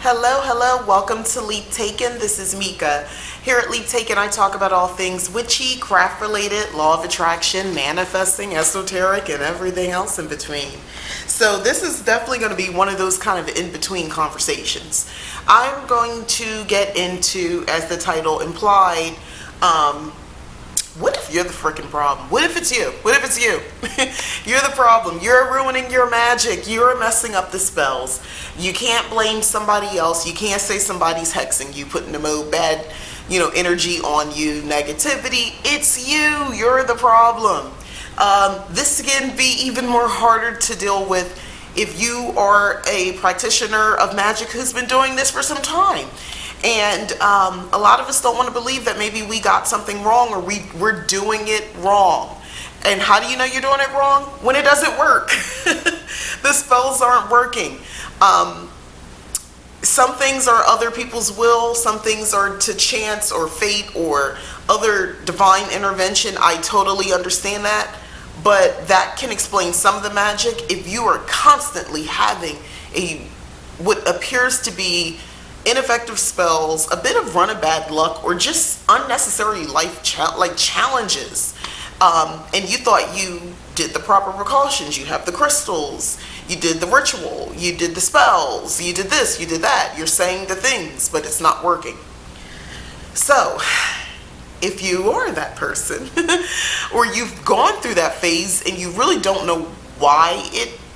Hello, welcome to Leap Taken. This is Mika. Here at Leap Taken, I talk about all things witchy, craft related, law of attraction, manifesting, esoteric, and everything else in between. So, this is definitely going to be one of those kind of in between conversations. I'm going to get into, as the title implied, what if you're the freaking problem? What if it's you? What if it's you? You're the problem. You're ruining your magic. You're messing up the spells. You can't blame somebody else. You can't say somebody's hexing you, putting the bad, energy on you, negativity. It's you. You're the problem. This can be even more harder to deal with if you are a practitioner of magic who's been doing this for some time. And a lot of us don't want to believe that maybe we got something wrong or we're doing it wrong. And how do you know you're doing it wrong? When it doesn't work. The spells aren't working. Some things are other people's will. Some things are to chance or fate or other divine intervention. I totally understand that. But that can explain some of the magic. If you are constantly having what appears to be ineffective spells, a bit of run of bad luck, or just unnecessary life challenges, and you thought you did the proper precautions, you have the crystals, you did the ritual, you did the spells, you did this, you did that, you're saying the things, but it's not working. So if you are that person or you've gone through that phase and you really don't know why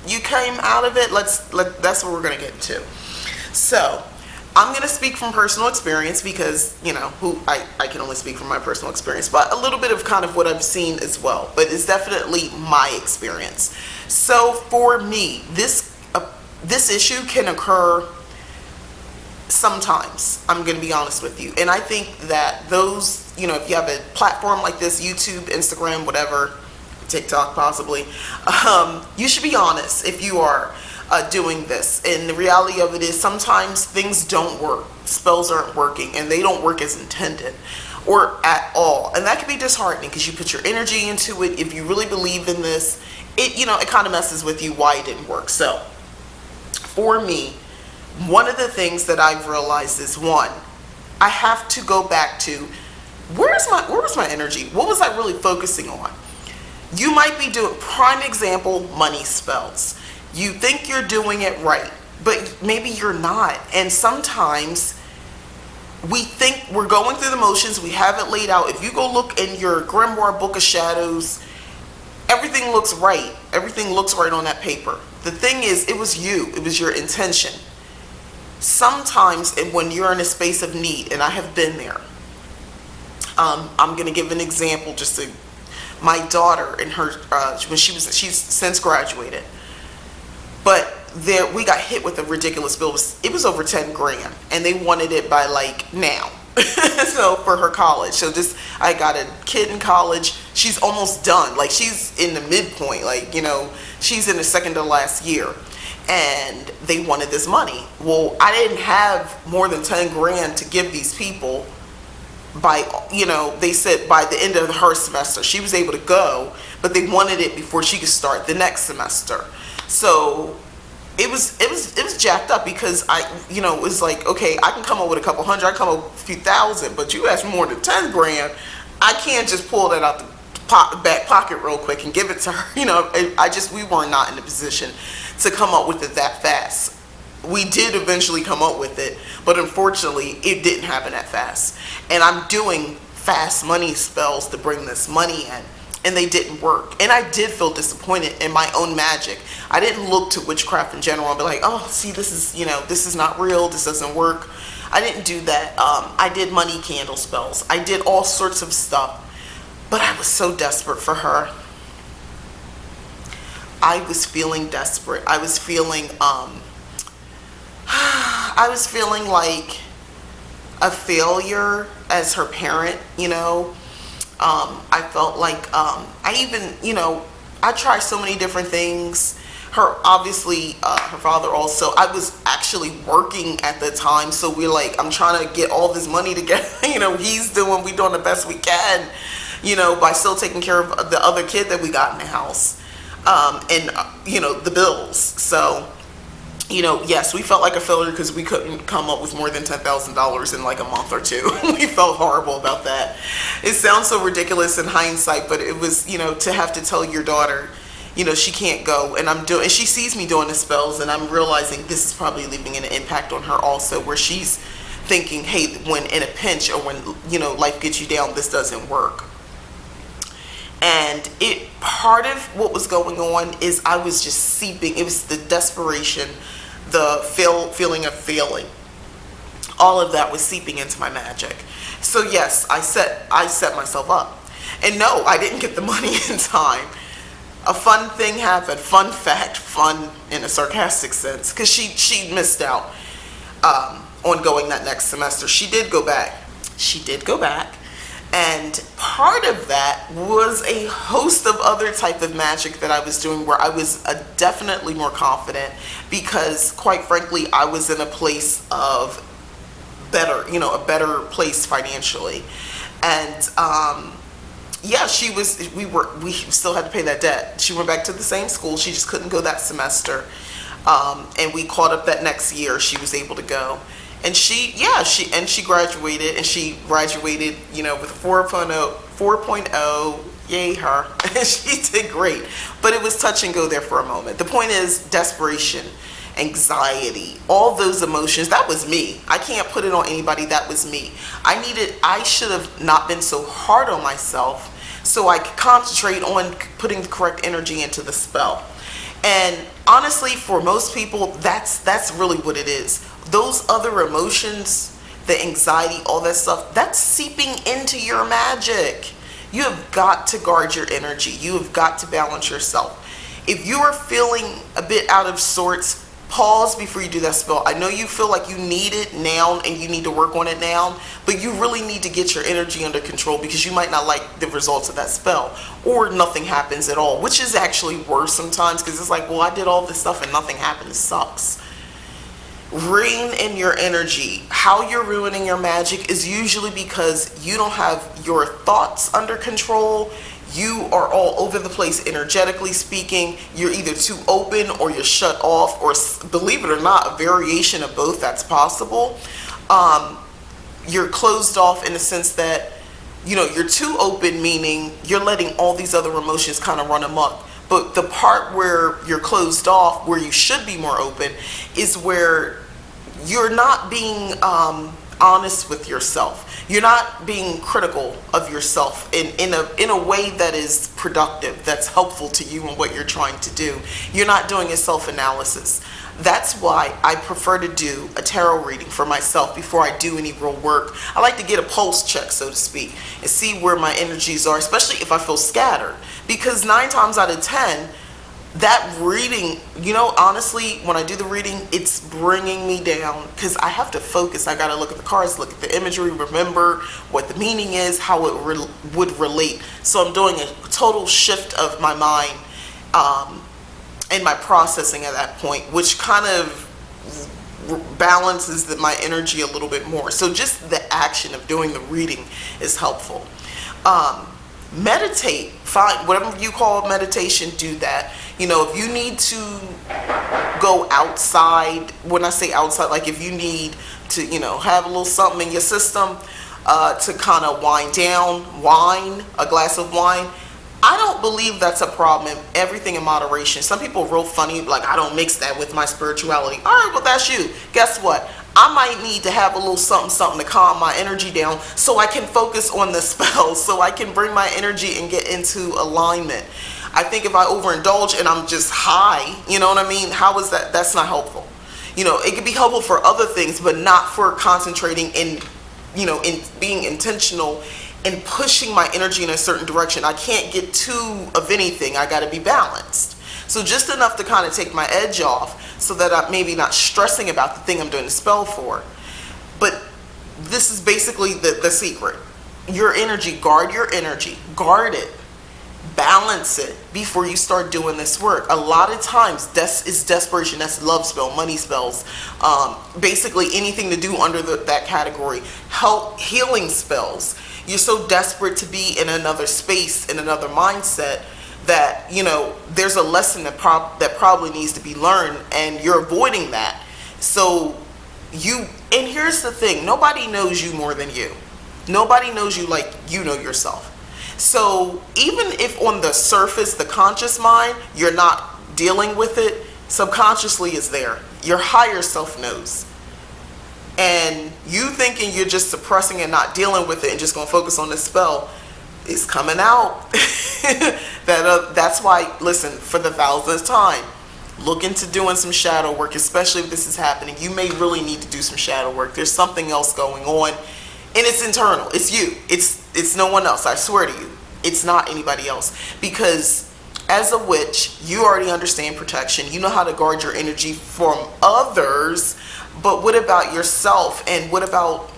you came out of it, that's what we're going to get into. So I'm going to speak from personal experience because, I can only speak from my personal experience, but a little bit of kind of what I've seen as well. But it's definitely my experience. So for me, this issue can occur sometimes. I'm going to be honest with you. And I think that those, if you have a platform like this, YouTube, Instagram, whatever, TikTok possibly, you should be honest if you are doing this. And the reality of it is sometimes things don't work. Spells aren't working and they don't work as intended or at all. And that can be disheartening because you put your energy into it. If you really believe in this, it kind of messes with you why it didn't work. So for me, one of the things that I've realized is I have to go back to where was my energy? What was I really focusing on? You might be doing, prime example, money spells. You think you're doing it right, but maybe you're not. And sometimes we think we're going through the motions, we have it laid out. If you go look in your grimoire book of shadows, everything looks right. Everything looks right on that paper. The thing is, it was you. It was your intention. Sometimes when you're in a space of need, and I have been there, I'm going to give an example. My daughter and her, she's since graduated. But we got hit with a ridiculous bill. It was over 10 grand, and they wanted it by now. So for her college. So I got a kid in college. She's almost done. She's in the midpoint. She's in the second to last year, and they wanted this money. Well, I didn't have more than 10 grand to give these people. They said by the end of her semester she was able to go, but they wanted it before she could start the next semester. So it was jacked up because it was like, okay, I can come up with a couple hundred, I can come up with a few thousand, but you asked more than 10 grand. I can't just pull that out the back pocket real quick and give it to her. We were not in a position to come up with it that fast. We did eventually come up with it, but unfortunately it didn't happen that fast. And I'm doing fast money spells to bring this money in, and they didn't work. And I did feel disappointed in my own magic. I didn't look to witchcraft in general and be like, oh, see, this is not real, this doesn't work. I didn't do that. I did money candle spells. I did all sorts of stuff, but I was so desperate for her. I was feeling desperate. I was feeling like a failure as her parent, I felt like I tried so many different things. Her father also. I was actually working at the time, so I'm trying to get all this money together. We doing the best we can, by still taking care of the other kid that we got in the house, and the bills. So Yes, we felt like a failure because we couldn't come up with more than $10,000 in like a month or two. We felt horrible about that. It sounds so ridiculous in hindsight, but it was, to have to tell your daughter, she can't go, and and she sees me doing the spells, and I'm realizing this is probably leaving an impact on her also, where she's thinking, hey, when in a pinch or when, life gets you down, this doesn't work. And part of what was going on is I was just seeping. It was the desperation, the feeling of failing. All of that was seeping into my magic. So yes, I set myself up. And no, I didn't get the money in time. A fun thing happened. Fun fact, fun in a sarcastic sense, because she missed out on going that next semester. She did go back. And part of that was a host of other type of magic that I was doing, where I was definitely more confident, because quite frankly, I was in a place of a better place financially. And yeah, we still had to pay that debt. She went back to the same school. She just couldn't go that semester. And we caught up that next year. She was able to go. And she graduated, with a 4.0, yay her. She did great. But it was touch and go there for a moment. The point is, desperation, anxiety, all those emotions, that was me. I can't put it on anybody. That was me. I should have not been so hard on myself, so I could concentrate on putting the correct energy into the spell. And honestly, for most people, that's really what it is. Those other emotions, the anxiety, all that stuff, that's seeping into your magic. You have got to guard your energy. You have got to balance yourself. If you are feeling a bit out of sorts, pause before you do that spell. I know you feel like you need it now and you need to work on it now, but you really need to get your energy under control, because you might not like the results of that spell, or nothing happens at all, which is actually worse sometimes, because it's like, well, I did all this stuff and nothing happened. It sucks. Rein in your energy. How you're ruining your magic is usually because you don't have your thoughts under control. You are all over the place energetically speaking. You're either too open or you're shut off, or believe it or not, a variation of both that's possible. You're closed off in the sense that, you're too open, meaning you're letting all these other emotions kind of run amok. But the part where you're closed off, where you should be more open, is where you're not being honest with yourself. You're not being critical of yourself in a way that is productive, that's helpful to you and what you're trying to do. You're not doing a self-analysis. That's why I prefer to do a tarot reading for myself before I do any real work. I like to get a pulse check, so to speak, and see where my energies are, especially if I feel scattered. Because 9 times out of 10, that reading, honestly, when I do the reading, it's bringing me down, because I have to focus. I got to look at the cards, look at the imagery, remember what the meaning is, how it would relate. So I'm doing a total shift of my mind and my processing at that point, which kind of balances my energy a little bit more. So just the action of doing the reading is helpful. Meditate. Find whatever you call meditation, do that. If you need to go outside, when I say outside, like if you need to, have a little something in your system to kind of wind down, a glass of wine, I don't believe that's a problem. Everything in moderation. Some people are real funny, like, I don't mix that with my spirituality. All right, well, that's you. Guess what? I might need to have a little something to calm my energy down, so I can focus on the spell, so I can bring my energy and get into alignment. I think if I overindulge and I'm just high, you know what I mean? How is that? That's not helpful. It could be helpful for other things, but not for concentrating in being intentional and pushing my energy in a certain direction. I can't get too of anything. I got to be balanced. So just enough to kind of take my edge off, so that I'm maybe not stressing about the thing I'm doing the spell for. But this is basically the secret. Your energy, guard your energy, guard it, balance it before you start doing this work. A lot of times is desperation. That's love spell, money spells, basically anything to do under that category. Healing spells. You're so desperate to be in another space, in another mindset, that there's a lesson that probably needs to be learned, and you're avoiding that. So and here's the thing, nobody knows you more than you. Nobody knows you like you know yourself. So even if on the surface, the conscious mind, you're not dealing with it, subconsciously is there. Your higher self knows. And you thinking you're just suppressing and not dealing with it and just going to focus on this spell is coming out. That's why, listen, for the 1000th time, look into doing some shadow work, especially if this is happening. You may really need to do some shadow work. There's something else going on, and it's internal. It's you. It's no one else. I swear to you. It's not anybody else. Because as a witch, you already understand protection. You know how to guard your energy from others. But what about yourself? And what about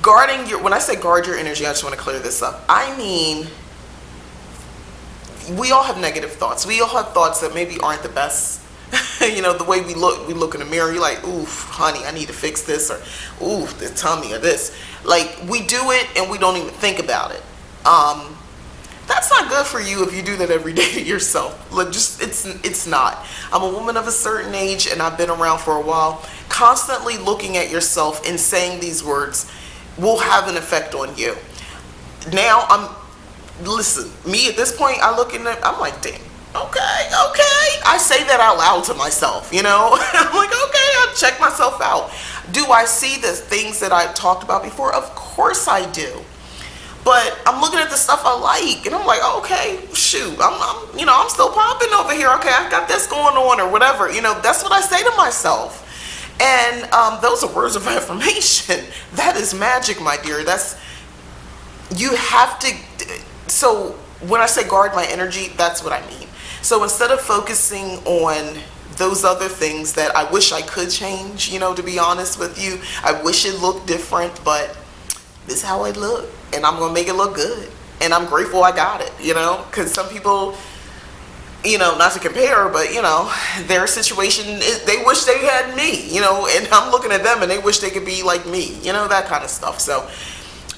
guarding when I say guard your energy, I just want to clear this up. I mean, we all have negative thoughts. We all have thoughts that maybe aren't the best. The way we look in the mirror, you're like, oof, honey, I need to fix this, or oof, the tummy, or this. Like, we do it and we don't even think about it. That's not good for you if you do that every day to yourself. Like, it's not. I'm a woman of a certain age, and I've been around for a while. Constantly looking at yourself and saying these words will have an effect on you. Now, listen, me at this point, I look in it, I'm like, dang, okay. I say that out loud to myself, I'm like, okay, I'll check myself out. Do I see the things that I've talked about before? Of course I do. But I'm looking at the stuff I like, and I'm like, okay, shoot, I'm still popping over here. Okay, I've got this going on, or whatever. That's what I say to myself. And those are words of affirmation. That is magic, my dear. You have to. So when I say guard my energy, that's what I mean. So instead of focusing on those other things that I wish I could change, to be honest with you, I wish it looked different, but this is how it look, and I'm gonna make it look good, and I'm grateful I got it, because some people, not to compare, but their situation, they wish they had me, and I'm looking at them and they wish they could be like me, that kind of stuff. So,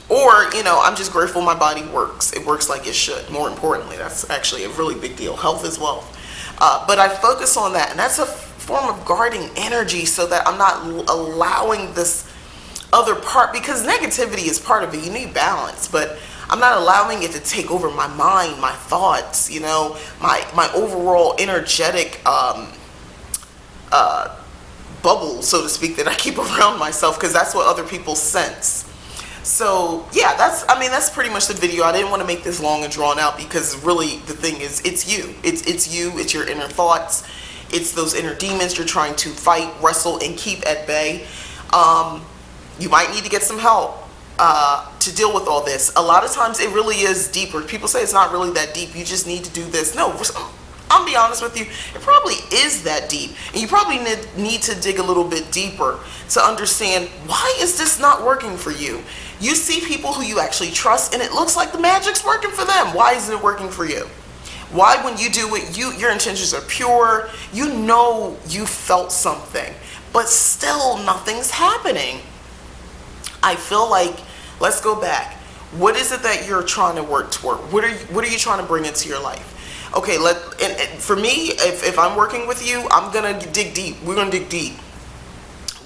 or I'm just grateful my body works. It works like it should. More importantly, that's actually a really big deal. Health is wealth. But I focus on that, and that's a form of guarding energy, so that I'm not allowing this other part, because negativity is part of it. You need balance, but I'm not allowing it to take over my mind, my thoughts, my overall energetic bubble, so to speak, that I keep around myself, because that's what other people sense. So yeah, that's pretty much the video. I didn't want to make this long and drawn out, because really the thing is, it's you. It's you. It's your inner thoughts. It's those inner demons you're trying to fight, wrestle, and keep at bay. You might need to get some help to deal with all this. A lot of times it really is deeper. People say it's not really that deep. You just need to do this. No, I'll be honest with you. It probably is that deep. And you probably need to dig a little bit deeper to understand, why is this not working for you? You see people who you actually trust, and it looks like the magic's working for them. Why isn't it working for you? Why, when you do it, your intentions are pure. You felt something, but still nothing's happening. I feel like, let's go back. What is it that you're trying to work toward? What are you trying to bring into your life? Okay, and for me, if I'm working with you, I'm gonna dig deep. We're gonna dig deep.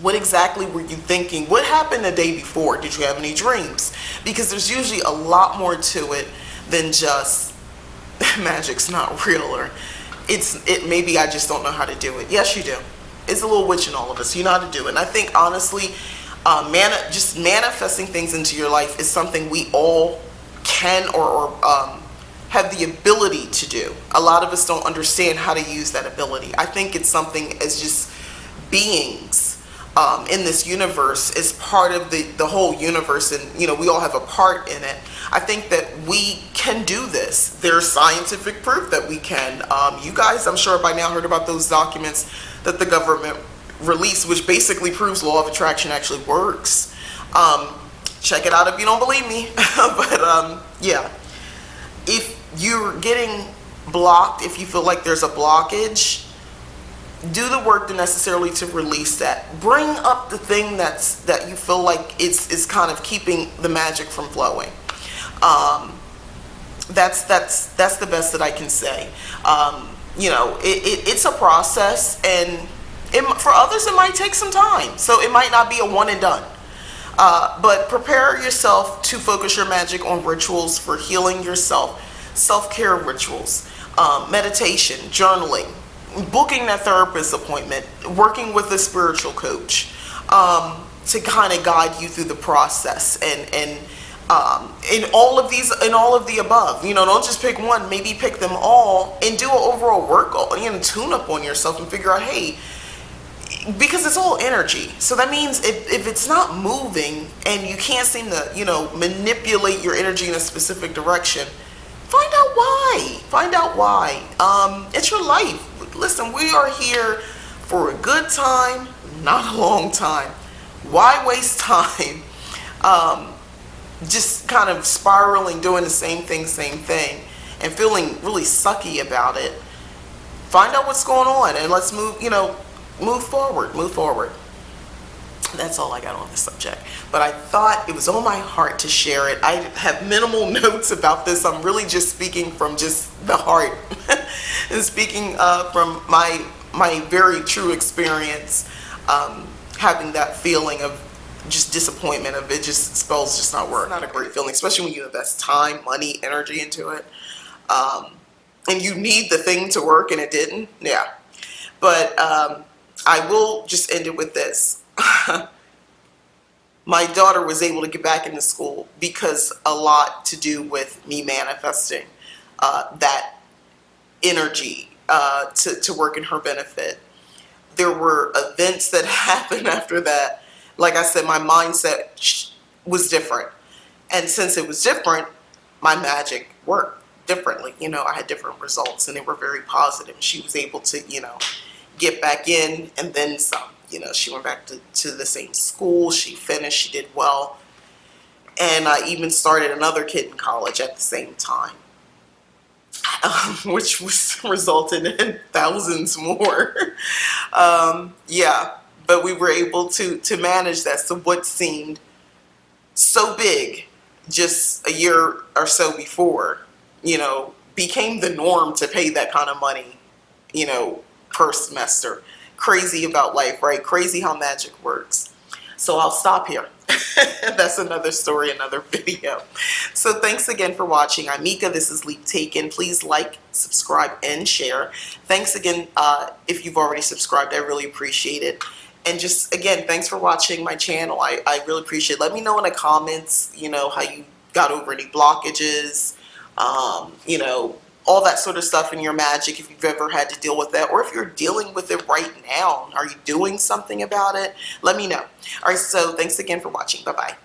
What exactly were you thinking? What happened the day before? Did you have any dreams? Because there's usually a lot more to it than just magic's not real, or maybe I just don't know how to do it. Yes, you do. It's a little witch in all of us. You know how to do it. And I think, honestly, just manifesting things into your life is something we all can or have the ability to do. A lot of us don't understand how to use that ability. I think it's something as just beings in this universe, is part of the whole universe, and we all have a part in it. I think that we can do this. There's scientific proof that we can. You guys, I'm sure by now, heard about those documents that the government release, which basically proves law of attraction actually works. Check it out if you don't believe me. But yeah, if you're getting blocked, if you feel like there's a blockage, do the work necessarily to release that. Bring up the thing that you feel like is kind of keeping the magic from flowing. That's the best that I can say. It's a process, and for others it might take some time. So it might not be a one and done. But prepare yourself to focus your magic on rituals for healing yourself, self-care rituals, meditation, journaling, booking that therapist appointment, working with a spiritual coach, to kind of guide you through the process, and in all of the above. Don't just pick one, maybe pick them all and do an overall work, tune up on yourself and figure out, hey, because it's all energy. So that means if it's not moving and you can't seem to, manipulate your energy in a specific direction, find out why. It's your life. Listen, we are here for a good time, not a long time. Why waste time just kind of spiraling, doing the same thing, and feeling really sucky about it? Find out what's going on, and let's move forward. That's all I got on this subject. But I thought it was on my heart to share it. I have minimal notes about this. I'm really just speaking from just the heart and speaking from my very true experience, having that feeling of just disappointment, of it just spells just not work. It's not a great feeling, especially when you invest time, money, energy into it, and you need the thing to work and it didn't. Yeah. But I will just end it with this. My daughter was able to get back into school because a lot to do with me manifesting that energy to work in her benefit. There were events that happened after that. Like I said, my mindset was different. And since it was different, my magic worked differently. I had different results, and they were very positive. She was able to, get back in, and then some. She went back to the same school. She finished. She did well. And I even started another kid in college at the same time, which resulted in thousands more. Yeah, but we were able to manage that. So what seemed so big just a year or so before, became the norm to pay that kind of money, per semester. Crazy about life, right? Crazy how magic works. So I'll stop here. That's another story, another video. So thanks again for watching. I'm Mika. This is Leap Taken. Please like, subscribe, and share. Thanks again if you've already subscribed. I really appreciate it. And just, again, thanks for watching my channel. I really appreciate it. Let me know in the comments, how you got over any blockages, all that sort of stuff in your magic, if you've ever had to deal with that, or if you're dealing with it right now. Are you doing something about it? Let me know. All right, so thanks again for watching. Bye-bye.